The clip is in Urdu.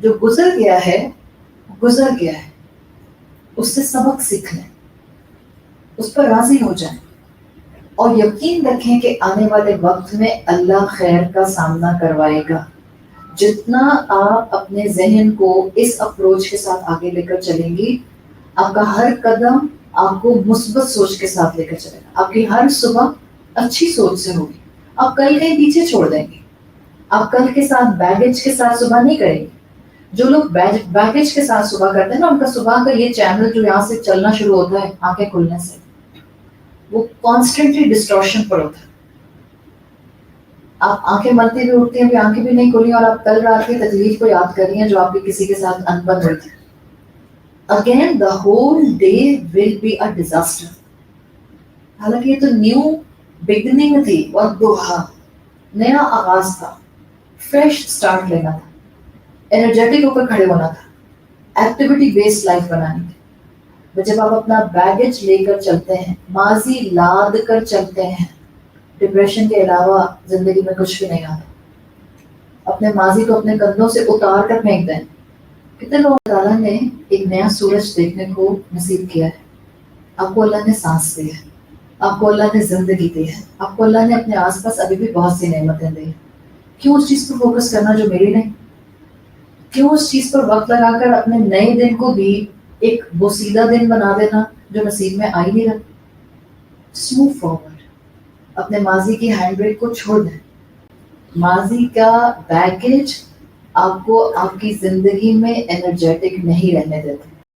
جو گزر گیا ہے گزر گیا ہے، اس سے سبق سیکھ لیں، اس پر راضی ہو جائیں اور یقین رکھیں کہ آنے والے وقت میں اللہ خیر کا سامنا کروائے گا۔ جتنا آپ اپنے ذہن کو اس اپروچ کے ساتھ آگے لے کر چلیں گی، آپ کا ہر قدم آپ کو مثبت سوچ کے ساتھ لے کر چلے گا، آپ کی ہر صبح اچھی سوچ سے ہوگی، آپ کل کہیں پیچھے چھوڑ دیں گے، آپ کل کے ساتھ بیگیج کے ساتھ صبح نہیں کریں گے۔ جو لوگ بیگیج کے ساتھ صبح کرتے ہیں نا، ان کا صبح کا یہ چینل جو یہاں سے چلنا شروع ہوتا ہے آنکھیں کھلنے سے، وہ کانسٹنٹلی ڈسٹورشن پر ہوتا ہے۔ آپ آنکھیں ملتی ہوئی اٹھتی ہیں، ابھی آنکھیں بھی نہیں کھلی اور آپ کل رات کی تکلیف کو یاد کر رہی ہیں جو آپ کی کسی کے ساتھ انبن ہوئی تھی۔ Again the whole day will be a disaster. حالانکہ یہ تو نیو بگننگ تھی، اور دوہا نیا آغاز تھا، فریش سٹارٹ لینا تھا، انرجیٹک ہو کر کھڑے ہونا تھا، ایکٹیویٹی بیسڈ لائف بنانی تھی۔ جب آپ اپنا بیگیج لے کر چلتے ہیں، ماضی لاد کر چلتے ہیں، ڈپریشن کے علاوہ زندگی میں کچھ بھی نہیں آتا۔ اپنے ماضی کو اپنے کندھوں سے اتار کر پھینک دیں۔ کتنے لوگ تعالیٰ نے ایک نیا سورج دیکھنے کو نصیب کیا ہے، آپ کو اللہ نے سانس دی ہے، آپ کو اللہ نے زندگی دی ہے، آپ کو اللہ نے اپنے آس پاس ابھی بھی بہت سی نعمتیں دی ہیں۔ کیوں اس چیز پر فوکس کرنا جو میری نہیں؟ کیوں اس چیز پر وقت لگا کر اپنے نئے دن کو بھی ایک بوسیدہ دن بنا دینا جو نصیب میں آ ہی نہیں رہا؟ موو فارورڈ، اپنے ماضی کی ہینڈ بریک کو چھوڑ دیں۔ ماضی کا بیگیج آپ کو آپ کی زندگی میں انرجیٹک نہیں رہنے دیتا۔